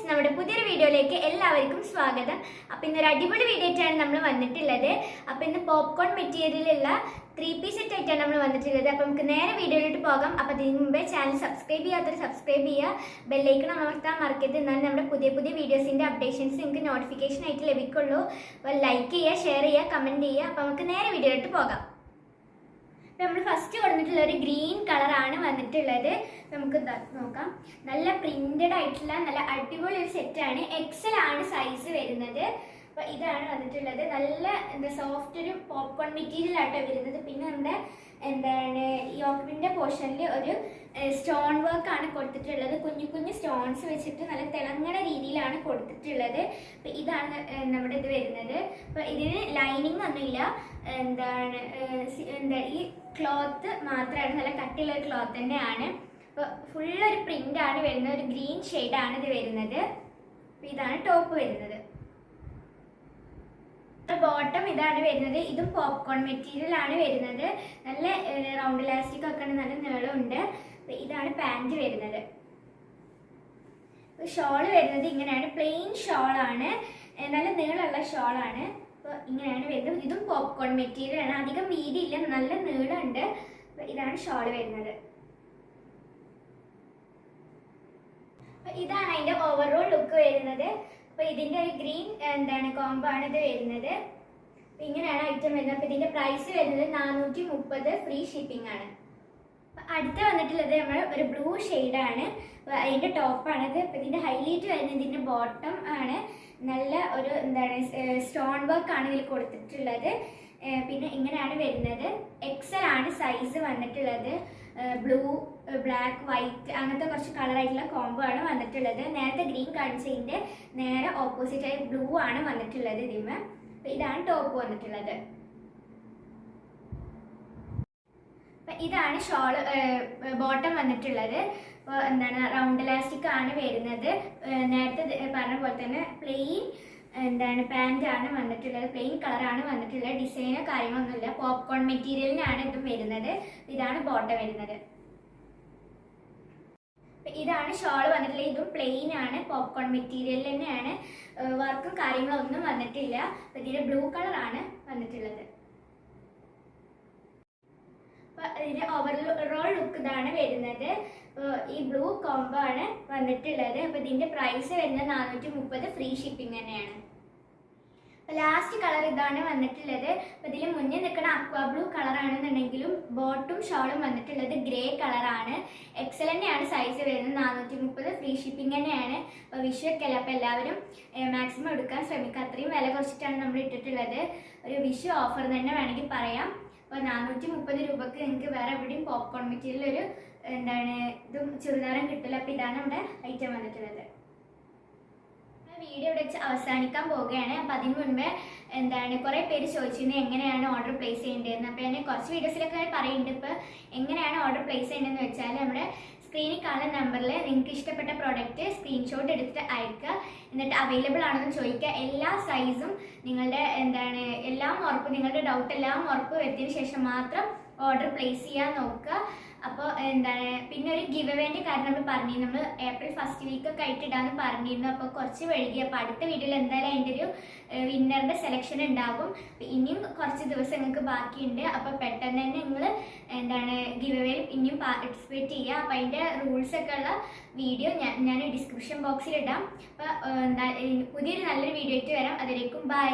നമ്മുടെ പുതിയൊരു വീഡിയോയിലേക്ക് എല്ലാവർക്കും സ്വാഗതം. അപ്പോൾ ഇന്നൊരു അടിപൊളി വീഡിയോ ആയിട്ടാണ് നമ്മൾ വന്നിട്ടുള്ളത്. അപ്പോൾ ഇന്ന് പോപ്കോൺ മെറ്റീരിയലുള്ള 3 സെറ്റ് ആയിട്ടാണ് നമ്മൾ വന്നിട്ടുള്ളത്. അപ്പോൾ നമുക്ക് നേരെ വീഡിയോയിലോട്ട് പോകാം. അപ്പോൾ അതിന് മുമ്പേ ചാനൽ സബ്സ്ക്രൈബ് ചെയ്യാത്തവർ സബ്സ്ക്രൈബ് ചെയ്യുക, ബെല്ലൈക്കൺ അമർത്താൻ മറക്കരുത്. എന്നാലും നമ്മുടെ പുതിയ വീഡിയോസിൻ്റെ അപ്ഡേഷൻസ് നിങ്ങൾക്ക് നോട്ടിഫിക്കേഷൻ ആയിട്ട് ലഭിക്കുള്ളൂ. അപ്പോൾ ലൈക്ക് ചെയ്യുക, ഷെയർ ചെയ്യുക, കമൻറ്റ് ചെയ്യുക. അപ്പോൾ നമുക്ക് നേരെ വീഡിയോയിലോട്ട് പോകാം. നമ്മൾ ഫസ്റ്റ് കൊടുത്തിട്ടുള്ള ഒരു ഗ്രീൻ കളറാണ് വന്നിട്ടുള്ളത്. നമുക്ക് നോക്കാം. നല്ല പ്രിന്റഡ് ആയിട്ടുള്ള നല്ല അടിപൊളി ഒരു സെറ്റാണ്. എക്സൽ ആണ് സൈസ് വരുന്നത്. അപ്പോൾ ഇതാണ് വന്നിട്ടുള്ളത്. നല്ല സോഫ്റ്റ് ഒരു പോപ്കോൺ മെറ്റീരിയൽ ആട്ടോ വരുന്നത്. പിന്നെ നമ്മുടെ യോക്കിന്റെ പോർഷനിൽ ഒരു സ്റ്റോൺ വർക്ക് ആണ് കൊടുത്തിട്ടുള്ളത്. കുഞ്ഞു സ്റ്റോൺസ് വെച്ചിട്ട് നല്ല തിളങ്ങണ രീതിയിലാണ് കൊടുത്തിട്ടുള്ളത്. അപ്പം ഇതാണ് നമ്മുടെ ഇത് വരുന്നത്. അപ്പം ഇതിന് ലൈനിങ് ഒന്നുമില്ല. ഈ ക്ലോത്ത് മാത്രമാണ്, നല്ല കട്ടിയുള്ള ഒരു ക്ലോത്ത് തന്നെയാണ്. അപ്പോൾ ഫുള്ളൊരു പ്രിന്റ് ആണ് വരുന്നത്. ഒരു ഗ്രീൻ ഷെയ്ഡാണ് ഇത് വരുന്നത്. അപ്പം ഇതാണ് ടോപ്പ് വരുന്നത്. ബോട്ടം ഇതാണ് വരുന്നത്. ഇതും പോപ്കോൺ മെറ്റീരിയൽ ആണ് വരുന്നത്. നല്ല റൗണ്ട് ഇലാസ്റ്റിക് ഒക്കെ നല്ല നീളമുണ്ട്. ഇതാണ് പാൻറ് വരുന്നത്. ഷോള് വരുന്നത് ഇങ്ങനെയാണ്. പ്ലെയിൻ ഷോളാണ്, നല്ല നീളമുള്ള ഷോളാണ്. അപ്പോൾ ഇങ്ങനെയാണ് വരുന്നത്. ഇതും പോപ്കോൺ മെറ്റീരിയൽ ആണ്. അധികം വീതിയില്ല, നല്ല നീളമുണ്ട്. ഇതാണ് ഷോള് വരുന്നത്. ഇതാണ് അതിന്റെ ഓവറോൾ ലുക്ക് വരുന്നത്. അപ്പൊ ഇതിന്റെ ഒരു ഗ്രീൻ കോംബോ ആണ് ഇത് വരുന്നത്. ഇങ്ങനെയാണ് ഐറ്റം വരുന്നത്. അപ്പൊ ഇതിന്റെ പ്രൈസ് വരുന്നത് 430, ഫ്രീ ഷിപ്പിംഗ് ആണ്. അടുത്ത വന്നിട്ടുള്ളത് നമ്മൾ ഒരു ബ്ലൂ ഷെയ്ഡാണ്. അതിന്റെ ടോപ്പാണിത്. അപ്പൊ ഇതിന്റെ ഹൈലൈറ്റ് വരുന്നത് ഇതിന്റെ ബോട്ടം ആണ്. നല്ല ഒരു സ്റ്റോൺ വർക്ക് ആണ് ഇതിൽ കൊടുത്തിട്ടുള്ളത്. പിന്നെ ഇങ്ങനെയാണ് വരുന്നത്. എക്സൽ ആണ് സൈസ് വന്നിട്ടുള്ളത്. ബ്ലൂ, ബ്ലാക്ക്, വൈറ്റ് അങ്ങനത്തെ കുറച്ച് കളറായിട്ടുള്ള കോംബോ ആണ് വന്നിട്ടുള്ളത്. നേരത്തെ ഗ്രീൻ കാണിച്ചതിന്റെ നേരെ ഓപ്പോസിറ്റ് ആയി ബ്ലൂ ആണ് വന്നിട്ടുള്ളത് ഇതിന്. ഇതാണ് ടോപ്പ് വന്നിട്ടുള്ളത്. ഇതാണ് ഷോള് ബോട്ടം വന്നിട്ടുള്ളത്. അപ്പോൾ റൗണ്ട് ഇലാസ്റ്റിക് ആണ് വരുന്നത്. നേരത്തെ പറഞ്ഞ പോലെ തന്നെ പ്ലെയിൻ പാൻറ് ആണ് വന്നിട്ടുള്ളത്. പ്ലെയിൻ കളറാണ് വന്നിട്ടുള്ളത്. ഡിസൈനോ കാര്യങ്ങളൊന്നുമില്ല. പോപ്കോൺ മെറ്റീരിയലിനാണ് ഇതും വരുന്നത്. ഇതാണ് ബോട്ടം വരുന്നത്. ഇതാണ് ഷോള് വന്നിട്ടുള്ളത്. ഇതും പ്ലെയിൻ ആണ്, പോപ്കോൺ മെറ്റീരിയൽ തന്നെയാണ്. വർക്കും കാര്യങ്ങളൊന്നും വന്നിട്ടില്ല. അപ്പൊ ഇതിന്റെ ബ്ലൂ കളറാണ് വന്നിട്ടുള്ളത്. ഇതിന്റെ ഓവറോൾ ലുക്ക് ഇതാണ് വരുന്നത്. ഈ ബ്ലൂ കോംബോ ആണ് വന്നിട്ടുള്ളത്. അപ്പൊ ഇതിന്റെ പ്രൈസ് വരുന്നത് 430, ഫ്രീ ഷിപ്പിംഗ് തന്നെയാണ്. ലാസ്റ്റ് കളർ ഇതാണ് വന്നിട്ടുള്ളത്. അപ്പൊ ഇതിൽ മുന്നേ നിൽക്കുന്ന അക്വാ ബ്ലൂ കളർ ആണെന്നുണ്ടെങ്കിലും ബോട്ടും ഷോളും വന്നിട്ടുള്ളത് ഗ്രേ കളറാണ്. എക്സൽ തന്നെയാണ് സൈസ് വരുന്നത്. 430, ഫ്രീ ഷിപ്പിംഗ് തന്നെയാണ്. അപ്പോൾ വിഷുവൊക്കെ അല്ല, അപ്പോൾ എല്ലാവരും മാക്സിമം എടുക്കാൻ ശ്രമിക്കുക. അത്രയും വില കുറച്ചിട്ടാണ് നമ്മൾ ഇട്ടിട്ടുള്ളത്. ഒരു വിഷു ഓഫർ തന്നെ വേണമെങ്കിൽ പറയാം. അപ്പോൾ 430 രൂപക്ക് നിങ്ങൾക്ക് വേറെ എവിടെയും പോപ്കോൺ മെറ്റീരിയൽ ഒരു ഇതും ചുരിദാറും കിട്ടില്ല. അപ്പോൾ ഇതാണ് നമ്മുടെ ഐറ്റം വന്നിട്ടുള്ളത്. വീഡിയോ ഇവിടെ വെച്ച് അവസാനിക്കാൻ പോവുകയാണ്. അപ്പം അതിന് മുൻപേ കുറേ പേര് ചോദിച്ചിരുന്നത് എങ്ങനെയാണ് ഓർഡർ പ്ലേസ് ചെയ്യേണ്ടതെന്ന്. അപ്പോൾ ഞാൻ കുറച്ച് വീഡിയോസിലൊക്കെ പറയുന്നുണ്ട്. ഇപ്പോൾ എങ്ങനെയാണ് ഓർഡർ പ്ലേസ് ചെയ്യേണ്ടതെന്ന് വെച്ചാൽ നമ്മുടെ സ്ക്രീനിൽ കാണുന്ന നമ്പറിൽ നിങ്ങൾക്ക് ഇഷ്ടപ്പെട്ട പ്രോഡക്റ്റ് സ്ക്രീൻഷോട്ട് എടുത്തിട്ട് അയക്കുക. എന്നിട്ട് അവൈലബിൾ ആണെന്ന് ചോദിക്കുക. എല്ലാ സൈസും നിങ്ങളുടെ നിങ്ങളുടെ ഡൗട്ട് എല്ലാം ഉറപ്പ് വരുത്തിയതിന് ശേഷം മാത്രം ഓർഡർ പ്ലേസ് ചെയ്യാൻ നോക്കുക. അപ്പോൾ പിന്നെ ഒരു ഗിവ് അവേൻ്റെ കാര്യം നമ്മൾ പറഞ്ഞിരുന്നു. നമ്മൾ ഏപ്രിൽ ഫസ്റ്റ് വീക്കൊക്കെ ആയിട്ട് ഇടാന്ന് പറഞ്ഞിരുന്നു. അപ്പോൾ കുറച്ച് വൈകി. അപ്പോൾ അടുത്ത വീഡിയോയിൽ എന്തായാലും അതിൻ്റെ ഒരു വിന്നറിൻ്റെ സെലക്ഷൻ ഉണ്ടാകും. ഇനിയും കുറച്ച് ദിവസം നിങ്ങൾക്ക് ബാക്കിയുണ്ട്. അപ്പോൾ പെട്ടെന്ന് തന്നെ നിങ്ങൾ ഗിവ് അവേയിൽ ഇനിയും പാർട്ടിസിപ്പേറ്റ് ചെയ്യുക. അപ്പോൾ അതിൻ്റെ റൂൾസൊക്കെ ഉള്ള വീഡിയോ ഞാൻ ഡിസ്ക്രിപ്ഷൻ ബോക്സിൽ ഇടാം. അപ്പോൾ പുതിയൊരു നല്ലൊരു വീഡിയോ ആയിട്ട് വരാം. അതിലേക്കും ബൈ.